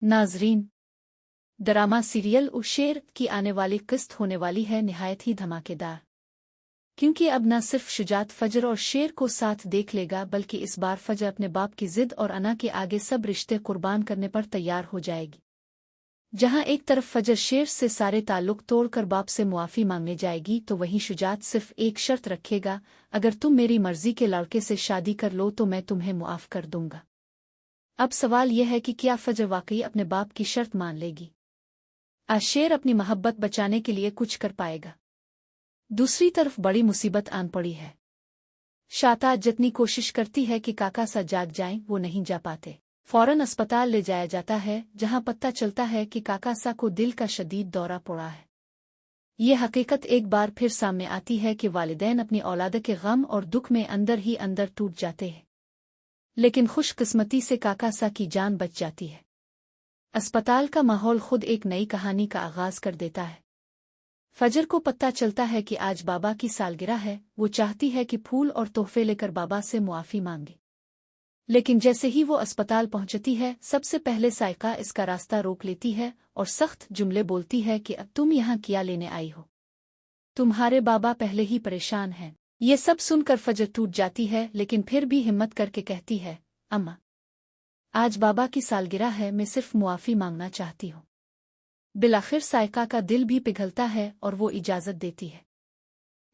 नाजरीन, drama serial शेर की आने वाली किस्त होने वाली है निहायत ही धमाकेदार, क्योंकि अब न सिर्फ शुजात फजर और शेर को साथ देख लेगा बल्कि इस बार फजर अपने बाप की जिद और अना के आगे सब रिश्ते कुर्बान करने पर तैयार हो जाएगी। जहां एक तरफ फजर शेर से सारे ताल्लुक तोड़कर बाप से मुआफ़ी मांगने जाएगी तो वहीं शुजात सिर्फ एक शर्त रखेगा, अगर तुम मेरी मर्जी के लड़के से शादी कर लो तो मैं तुम्हें मुआफ़ कर दूंगा। अब सवाल यह है कि क्या फजर वाकई अपने बाप की शर्त मान लेगी? आज शेर अपनी मोहब्बत बचाने के लिए कुछ कर पाएगा? दूसरी तरफ बड़ी मुसीबत आन पड़ी है। शाता जितनी कोशिश करती है कि काका सा जाग जाएं, वो नहीं जा पाते। फौरन अस्पताल ले जाया जाता है, जहां पता चलता है कि काका सा को दिल का शदीद दौरा पड़ा है। ये हकीकत एक बार फिर सामने आती है कि वालिदैन अपनी औलाद के गम और दुख में अंदर ही अंदर टूट जाते हैं, लेकिन खुशकिस्मती से काका सा की जान बच जाती है। अस्पताल का माहौल खुद एक नई कहानी का आगाज कर देता है। फजर को पता चलता है कि आज बाबा की सालगिरह है। वो चाहती है कि फूल और तोहफे लेकर बाबा से मुआफ़ी मांगे, लेकिन जैसे ही वो अस्पताल पहुंचती है, सबसे पहले साइका इसका रास्ता रोक लेती है और सख्त जुमले बोलती है कि अब तुम यहाँ क्या लेने आई हो? तुम्हारे बाबा पहले ही परेशान हैं। ये सब सुनकर फजर टूट जाती है, लेकिन फिर भी हिम्मत करके कहती है, अम्मा, आज बाबा की सालगिरह है, मैं सिर्फ मुआफ़ी मांगना चाहती हूँ। बिलाखिर साइका का दिल भी पिघलता है और वो इजाज़त देती है।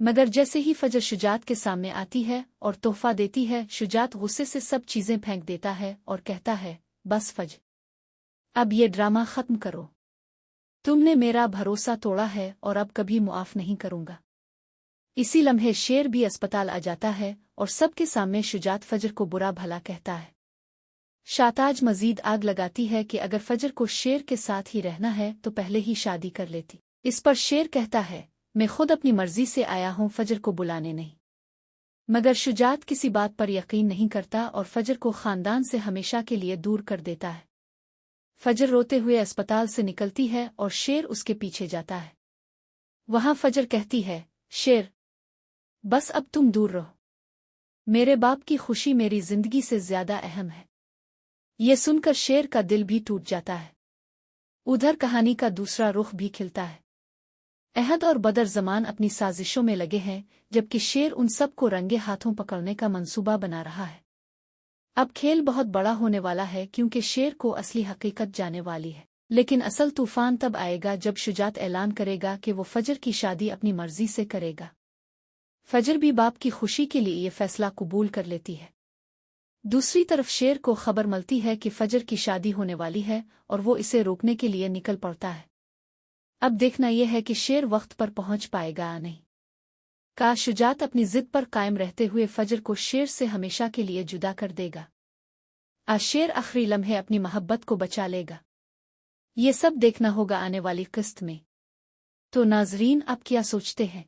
मगर जैसे ही फजर शुजात के सामने आती है और तोहफा देती है, शुजात गुस्से से सब चीज़ें फेंक देता है और कहता है, बस फजर, अब ये ड्रामा ख़त्म करो। तुमने मेरा भरोसा तोड़ा है और अब कभी मुआफ़ नहीं करूँगा। इसी लम्हे शेर भी अस्पताल आ जाता है और सबके सामने शुजात फजर को बुरा भला कहता है। शाताज मजीद आग लगाती है कि अगर फजर को शेर के साथ ही रहना है तो पहले ही शादी कर लेती। इस पर शेर कहता है, मैं खुद अपनी मर्जी से आया हूं, फजर को बुलाने नहीं। मगर शुजात किसी बात पर यकीन नहीं करता और फजर को खानदान से हमेशा के लिए दूर कर देता है। फजर रोते हुए अस्पताल से निकलती है और शेर उसके पीछे जाता है। वहां फजर कहती है, शेर, बस अब तुम दूर रहो। मेरे बाप की खुशी मेरी जिंदगी से ज्यादा अहम है। ये सुनकर शेर का दिल भी टूट जाता है। उधर कहानी का दूसरा रुख भी खिलता है। अहद और बदर ज़मान अपनी साजिशों में लगे हैं, जबकि शेर उन सब को रंगे हाथों पकड़ने का मंसूबा बना रहा है। अब खेल बहुत बड़ा होने वाला है, क्योंकि शेर को असली हकीकत जाने वाली है। लेकिन असल तूफान तब आएगा जब शुजात ऐलान करेगा कि वो फजर की शादी अपनी मर्जी से करेगा। फजर भी बाप की खुशी के लिए ये फैसला कबूल कर लेती है। दूसरी तरफ शेर को खबर मिलती है कि फजर की शादी होने वाली है और वो इसे रोकने के लिए निकल पड़ता है। अब देखना यह है कि शेर वक्त पर पहुंच पाएगा या नहीं। का शुजात अपनी जिद पर कायम रहते हुए फजर को शेर से हमेशा के लिए जुदा कर देगा? आज शेर आखिरी लम्हे अपनी मोहब्बत को बचा लेगा? ये सब देखना होगा आने वाली किस्त में। तो नाजरीन, आप क्या सोचते हैं?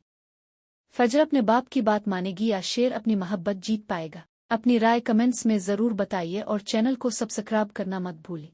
फजर अपने बाप की बात मानेगी या शेर अपनी मोहब्बत जीत पाएगा? अपनी राय कमेंट्स में ज़रूर बताइए और चैनल को सब्सक्राइब करना मत भूलिए।